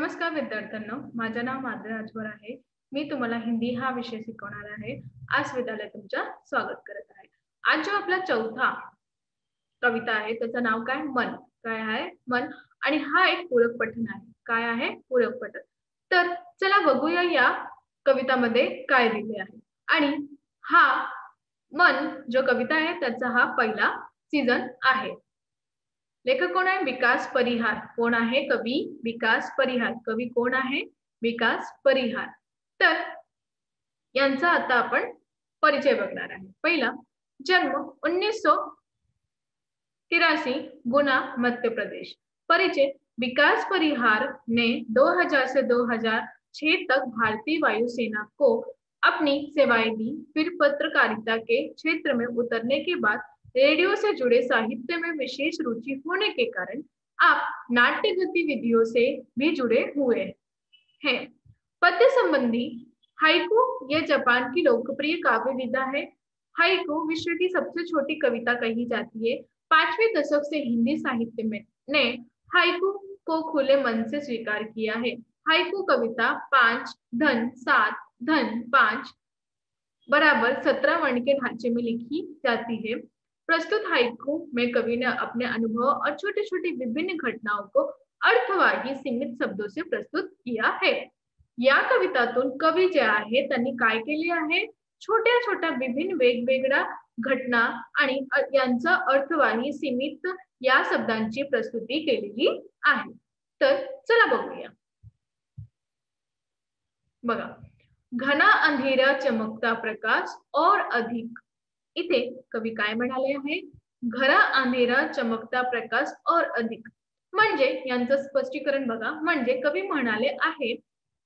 नमस्कार विद्यार्थ्यांनो, माझे नाव माद्री राजभर आहे. मी तुम्हाला हिंदी हा विषय शिकवणार आहे. आज विद्यालयात तुमचं स्वागत करत आहे. आज जो आपला चौथा कविता आहे त्याचं नाव काय? मन. काय आहे? मन. आणि हा एक पूरक पठण आहे. काय आहे? पूरक पठण. तर चला बघूया या कवितामध्ये काय दिले आहे. आणि हा मन जो कविता आहे त्याचा हा पहिला सीझन आहे. लेखक कोण आहे? विकास परिहार. कोण आहे? कवी विकास परिहार. कवी कोण आहे? विकास परिहार. तर यांचा आता आपण परिचय बघणार आहे. पहिला, जन्म 1983, गुना मध्य प्रदेश. परिचय, विकास परिहार ने 2000 से 2006 तक भारतीय वायुसेना को अपनी सेवाएं दी। फिर पत्रकारिता के क्षेत्र में उतरने के बाद रेडियो से जुड़े साहित्य में विशेष रुचि होने के कारण आप नाट्य गतिविधियों से भी जुड़े हुए हैं। पद्य संबंधी हाइकू ये जापान की लोकप्रिय काव्य विधा है। हाइकू विश्व की सबसे छोटी कविता कही जाती है। 5वें दशक से हिंदी साहित्य में ने हाइकू को खुले मन से स्वीकार किया है। हाइकू कविता 5 धन 7 धन 5 बराबर 17 वर्ण के ढांचे में लिखी जाती है। प्रस्तुत हाइकू में कवि ने अपने अनुभव और छोटे छोटे विभिन्न घटनाओं को अर्थवाही सीमित शब्दों से प्रस्तुत किया है। या कवितातून कवी जे आहे त्यांनी काय केले आहे? छोट्या छोट्या विभिन्न वेगवेगळ्या घटना आणि यांचा अर्थवाही सीमित या शब्दांची प्रस्तुती केलेली आहे. तर चला बघूया. बघा, घना अंधेरा चमकता प्रकाश और अधिक. इथे कवी काय म्हणाले आहे? घरा अंधेरा चमकता प्रकाश और अधिक. म्हणजे यांचं स्पष्टीकरण बघा. म्हणजे कवी म्हणाले आहे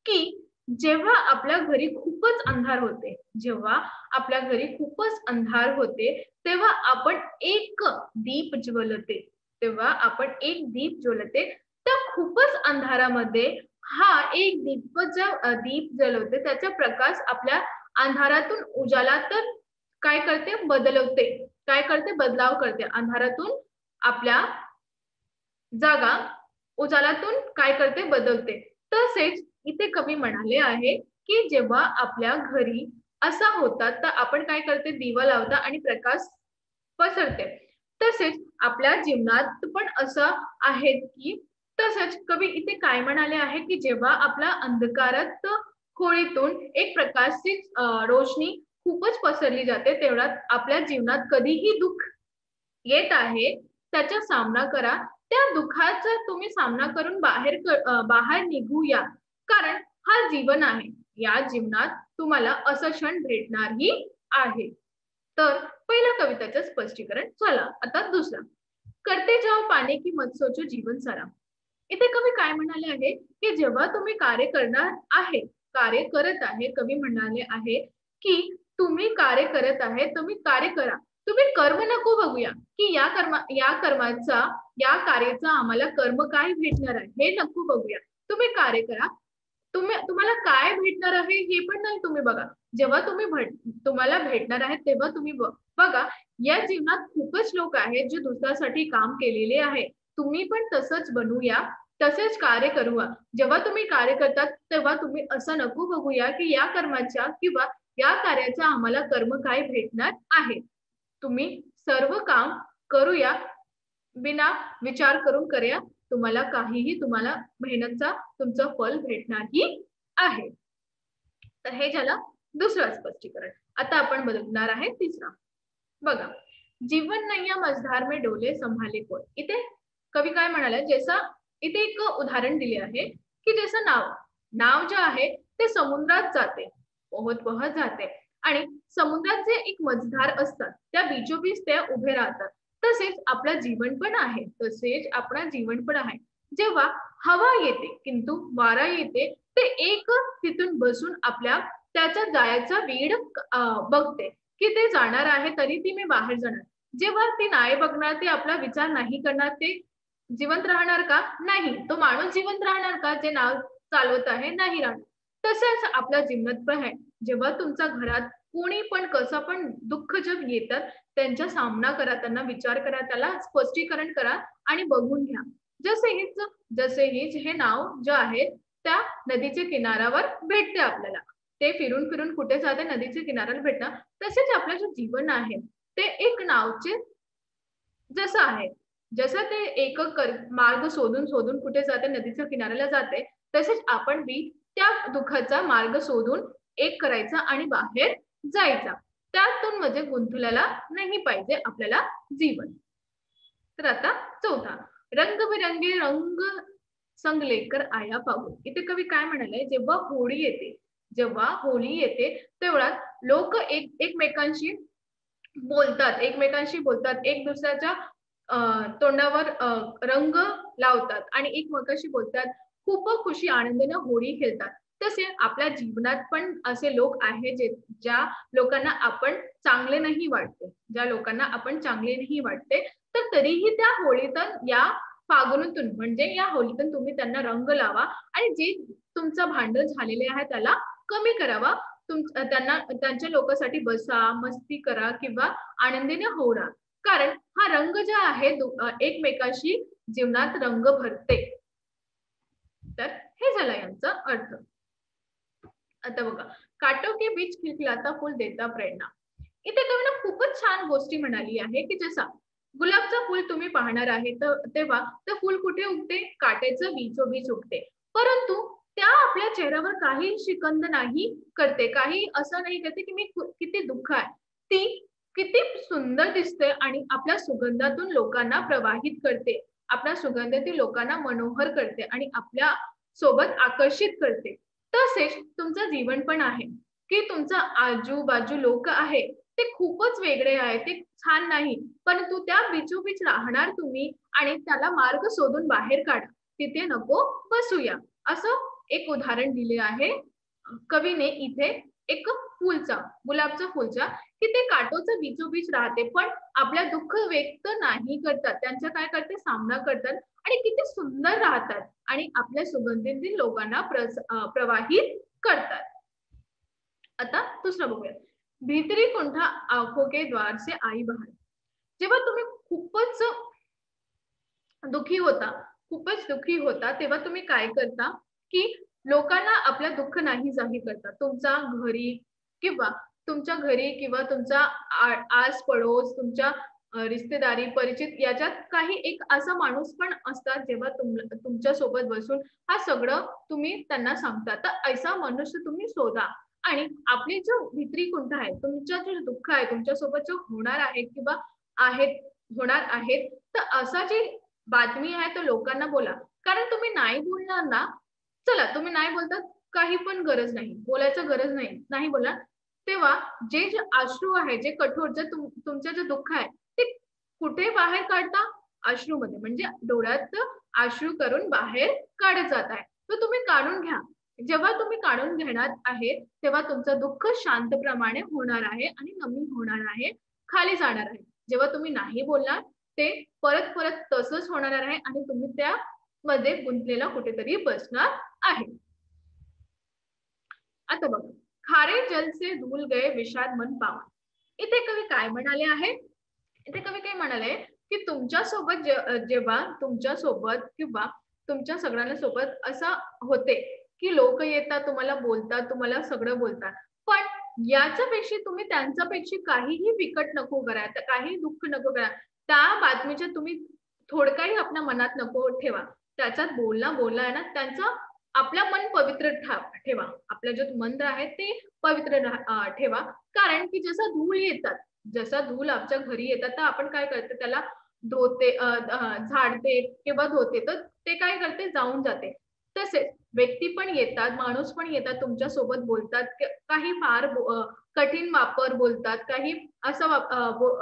की जेव्हा आपल्या घरी खूपच अंधार होते, जेव्हा आपल्या घरी खूपच अंधार होते, तेव्हा आपण एक दीप ज्वलते, तेव्हा आपण एक दीप ज्वलते. तर खूपच अंधारामध्ये हा एक दीप जलवते, त्याचा प्रकाश आपल्या अंधारातून उजाला तर काय करते? बदलवते. काय करते? बदलाव करते. अंधारातून आपल्या जागा उजालातून काय करते? बदलते. तसेच इथे कवी म्हणाले आहे की जेव्हा आपल्या घरी असा होता तर आपण काय करते? दिवा लावता आणि प्रकाश पसरते. तसेच आपल्या जीवनात पण असं आहे की तसेच कवी इथे काय म्हणाले आहे की जेव्हा आपला अंधकारात खोलीतून एक प्रकाशची रोशनी खूपच पसरली जाते, तेवढा आपल्या जीवनात कधीही दुःख येत आहे त्याचा सामना करा. त्या दुःखाचा तुम्ही सामना करून बाहेर निघूया, कारण हा जीवन आहे. या जीवनात तुम्हाला असं क्षण भेटणारही आहे. तर पहिल्या कवितेचं स्पष्टीकरण. चला आता दुसरा, करते जाओ पाने की मत सोचो जीवन सारा. इथे कवी काय म्हणाले आहे की जेव्हा तुम्ही कार्य करणार आहे, कार्य करत आहे, कवी म्हणाले आहे की तुम्ही कार्य करत आहे, तुम्ही कार्य करा. तुम्ही कर्म नको बघूया की या कार्याचा आम्हाला कर्म काय भेटणार आहे हे नको बघूया. तुम्ही कार्य करा. तुम्हाला काय भेटणार आहे हे पण नाही तुम्ही बघा. जेव्हा तुम्हाला भेटणार आहे तेव्हा तुम्ही बघा. या जीवनात खूपच लोक आहेत जे दुसऱ्यासाठी काम केलेले आहे. तुम्ही पण तसंच बनूया, तसेच कार्य करूया. जेव्हा तुम्ही कार्य करतात तेव्हा तुम्ही असं नको बघूया की या कर्माच्या किंवा या कार्याचा आम्हाला कर्म काय भेटणार आहे. तुम्ही सर्व काम करूया, बिना विचार करून करूया. तुम्हाला मेहनतचा तुमचं फल भेटणारही आहे. तर हे झालं दुसरं स्पष्टीकरण. आता आपण बघणार आहे तिसरा. बघा, जीवन नैया मझधार में डोले संभाले कोण. इथे कवी काय म्हणाले? इथे एक उदाहरण दिले आहे की जसं नाव जे आहे ते समुद्रात जाते, पोहत जाते आणि समुद्रात जे एक मझधार असतात त्या बीचोबीच ते उभे राहतात. तसेच आपलं जीवन पण आहे, जेव्हा हवा येते किंतु वारा येते, ते एक तिथून बसून त्याचा जायचा वेळ बघते की ते जाणार आहे तरी ती मी बाहेर जाणार. जेव्हा ती नाही बघणार, ते आपला विचार नाही करणार, ते जिवंत राहणार का? नाही. तो माणूस जिवंत राहणार का जे नाव चालवत आहे? नाही राहणार. तसंच आपल्या जीवनात पण आहे. जेव्हा तुमच्या घरात कोणी पण कसं पण दुःख जग येतात, त्यांचा सामना करा, त्यांना विचार करा, त्याला स्पष्टीकरण करा आणि बघून घ्या. जसे हेच हे नाव जे आहे त्या नदीच्या किनाऱ्यावर भेटते आपल्याला. ते फिरून फिरून कुठे जाते, नदीच्या किनाऱ्याला भेटणं. तसेच आपलं जे जीवन आहे ते एक नावचे जसं आहे. जसं ते एक मार्ग शोधून शोधून कुठे जाते, नदीच्या किनाऱ्याला जाते, तसेच आपण बी त्या दुःखाचा मार्ग शोधून एक करायचा आणि बाहेर जायचा. त्यातून म्हणजे गुंतलेला नाही पाहिजे आपल्याला जीवन. तर आता चौथा, रंगबिरंगी रंग संग लेकर आया पाहू. इथे कवी काय म्हणाले, जेव्हा होळी येते तेवढ्यात लोक एकमेकांशी बोलतात, एक दुसऱ्याच्या तोंडावर रंग लावतात आणि एकमेकांशी बोलतात. खूप खुशी आनंदाने होळी खेळतात. तसे आपल्या जीवनात पण असे लोक आहेत ज्या लोकांना आपण चांगले नाही वाटते, तर तरीही त्या होळीतून या फागुनातून म्हणजे या होळीतून तुम्ही त्यांना रंग लावा आणि जे तुमचं भांडण झालेले आहे त्याला कमी करावा. त्यांना त्यांच्या लोकांसाठी बसा, मस्ती करा किंवा आनंदीने होरा. कारण हा रंग जो आहे एकमेकाशी जीवनात रंग भरते. तर हे झालं यांचा अर्थ. आता बघा, काटो के बीच खिलखिलाता फूल देता प्रेरणा. इथे कवीनं खूपच छान गोष्टी म्हणाली आहे की जसा गुलाबचं फूल तुम्ही पाहणार आहे तेव्हा ते फूल कुठे उगते, काट्याचं बीचोबीच उगते. परंतु त्या आपल्या चेहऱ्यावर काही शिकंद नाही करते, काही असं नाही करते की मी किती दुःख आहे. ती किती सुंदर दिसते आणि आपल्या सुगंधातून लोकांना प्रवाहित करते, आपल्या सुगंधातील लोकांना मनोहर करते आणि आपल्या सोबत आकर्षित करते. तसेच तुमचं जीवन पण आहे की तुमचा आजूबाजू लोक आहे ते खूपच वेगळे आहे, ते छान नाही, परंतु त्या बिचोबीच राहणार तुम्ही आणि त्याला मार्ग शोधून बाहेर काढा, तिथे नको बसूया. असं एक उदाहरण दिले आहे कवीने इथे एक गुलाबचं फुलचा, की ते काटोचं बिचोबीच राहते पण आपल्या दुःख व्यक्त नाही करतात, त्यांचा काय करते सामना करतात आणि किती सुंदर राहतात आणि आपल्या सुगंधीतील लोकांना प्रवाहित करतात. आता दुसरं बघूया, भीतरी कुंठा आंखों के द्वार से आई बाहर. जेव्हा तुम्ही खूपच दुःखी होता तेव्हा तुम्ही काय करता की लोकांना आपलं दुःख नाही जाहीर करता. तुमच्या घरी किंवा तुमचा आस पडोस, तुमच्या रिश्तेदारी परिचित याच्यात काही एक असा माणूस पण असतात जेव्हा तुमच्या सोबत बसून हा सगळं तुम्ही त्यांना सांगता. तर ऐसा मनुष्य तुम्ही शोधा आणि आपली जो भित्री कुंठ आहे, तुमचं जे दुःख आहे, तुमच्यासोबत जो होणार आहेत, तर असा जी बातमी आहे तो लोकांना बोला. कारण तुम्ही नाही बोलणार ना, चला तुम्ही नाही बोलतात, काही पण गरज नाही, बोलायचं गरज नाही बोलणार. तेव्हा जे अश्रू आहे, जे कठोर, जे तुमचं जे दुःख आहे, ते कुठे बाहेर काढता? अश्रूमध्ये, म्हणजे डोळ्यात अश्रू करून बाहेर काढत जात आहे. तर तुम्ही काढून घ्या. जेव्हा तुम्ही काढून घेणार आहे, तेव्हा तुमचं दुःख शांतप्रमाणे होणार आहे आणि कमी होणार आहे, खाली जाणार आहे. जेव्हा तुम्ही नाही बोलणार, ते परत परत तसंच होणार आहे आणि तुम्ही त्यामध्ये गुंतलेला कुठेतरी बसणार आहे. आता बघा, खारे जल से धुल गए विषाद मन पावन. इथे कवी काय म्हणाले आहे? इथे कवी काय म्हणाले की जेव्हा तुमच्यासोबत किंवा तुमच्या सगळ्यांना सोबत असं होते की लोक येतात, तुम्हाला बोलतात, तुम्हाला सगळं बोलतात, पण याच्यापेक्षा तुम्ही त्यांच्यापेक्षा काहीही बिकट नको करा, काही दुःख नको करा, त्या बातमीच्या तुम्ही थोडकाही आपल्या मनात नको ठेवा. त्याच्यात बोलला आहे ना, त्यांचं आपलं मन पवित्र ठेवा. आपलं जे मन आहे ते पवित्र ठेवा. कारण की जसा धूल आमच्या घरी येतात, तर आपण काय करतो, त्याला झाडते किंवा धुते, तर ते काय करते, जाऊन जाते. तसेच व्यक्ती पण येतात, माणूस पण येतात, तुमच्या सोबत बोलतात, काही फार कठीण वापर बोलतात, काही असं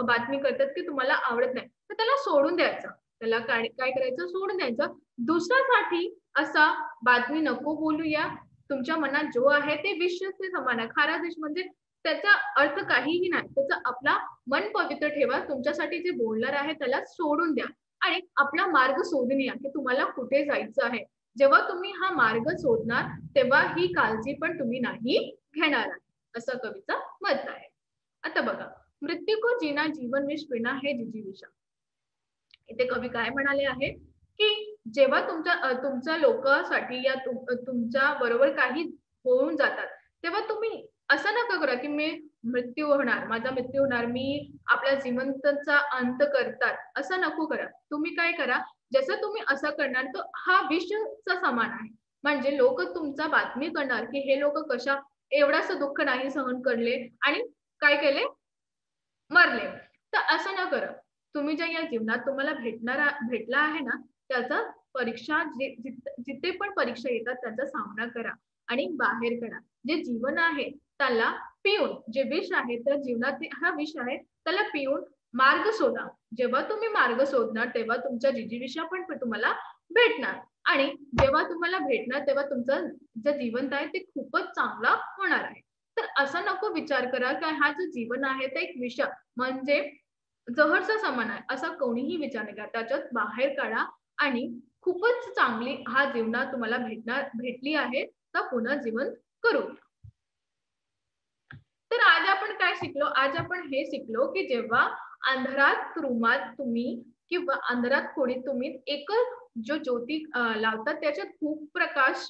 बातमी करतात की तुम्हाला आवडत नाही, तर त्याला सोडून द्यायचं. त्याला काय करायचं, सोडून द्यायचं. दुसऱ्यासाठी असा बातमी नको बोलूया. तुमच्या मनात जो आहे ते विषचे समान आहे. खारा विष म्हणजे त्याचा अर्थ काहीही नाही. त्याचा आपला मन पवित्र ठेवा. तुमच्यासाठी जे बोलणार आहे त्याला सोडून द्या आणि आपला मार्ग शोधून या की तुम्हाला कुठे जायचं आहे. जेव्हा तुम्ही हा मार्ग शोधणार तेव्हा ही काळजी पण तुम्ही नाही घेणार आहे, असं कवीचं मत आहे. आता बघा, मृत्यू को जीना जीवन विष पिना है जिजीविषा. इथे कवी काय म्हणाले आहे की जेव्हा तुमच्या लोकांसाठी या तुमच्या बरोबर काही होऊन जातात, तेव्हा तुम्ही असं नका करा, की मृत्यू होणार, माझा मृत्यू होणार, मी आपल्या जिवंताचा अंत करतात, असं नको करा. तुम्ही काय करा, जसं तुम्ही असं करणार, तर हा विषचा समान आहे. म्हणजे लोकं तुमचा बातमी करणार, की हे लोकं कशा एवढासं दुःख नाही सहन करले आणि काय केले? मरले. तर असं न करा. तुम्ही ज्या या जीवनात तुम्हाला भेटला आहे ना, त्याचा परीक्षा जिथे पण परीक्षा येतात त्याचा सामना करा आणि बाहेर काढा. जे जीवन आहे त्याला पिऊन, जे विष आहे त्या जीवनात हा विष आहे त्याला पिऊन मार्ग शोधा. जेव्हा तुम्ही मार्ग शोधणार तेव्हा तुमच्या जिजीविषा पण तुम्हाला भेटणार आणि जेव्हा तुम्हाला भेटणार तेव्हा तुमचं जे जीवन आहे ते खूपच चांगला होणार आहे. तर असा नको विचार करा, की हा जो जीवन आहे ते एक विष म्हणजे जहरचा समान आहे, असा कोणीही विचार नाही करा. त्याच्यात बाहेर काढा आणि खूपच चांगली हा जीवनात तुम्हाला भेटली आहे, तर पुन्हा जीवन करू. तर आज आपण काय शिकलो? आज आपण हे शिकलो, की जेव्हा अंधारात रूमात तुम्ही किंवा अंधारात खोलीत तुम्ही एकच जो ज्योती लावतात त्याच्यात खूप प्रकाश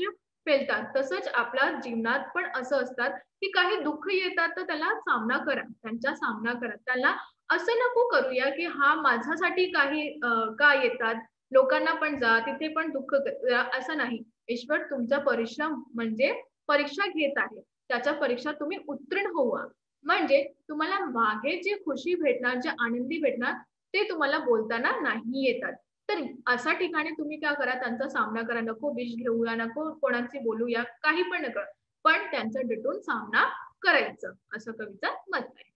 पेलतात. तसंच आपल्या जीवनात पण असं असतात, की काही दुःख येतात तर त्याला सामना करा. त्यांचा सामना करा. त्याला असं नको करूया, की हा माझ्यासाठी काही का येतात? लोकांना पण जा, तिथे पण दुःख करा, असं नाही. ईश्वर तुमचा परिश्रम म्हणजे परीक्षा घेत आहे. त्याच्या परीक्षा तुम्ही उत्तीर्ण व्हा. म्हणजे तुम्हाला मागे जे खुशी भेटणार, जे आनंदी भेटणार, ते तुम्हाला बोलताना नाही येतात. तर अशा ठिकाणी तुम्ही काय करा, त्यांचा सामना करा. नको विष घेऊया, नको कोणाशी बोलूया, काही पण नका. पण त्यांचा डटून सामना करायचं, असं कवीचं मत आहे.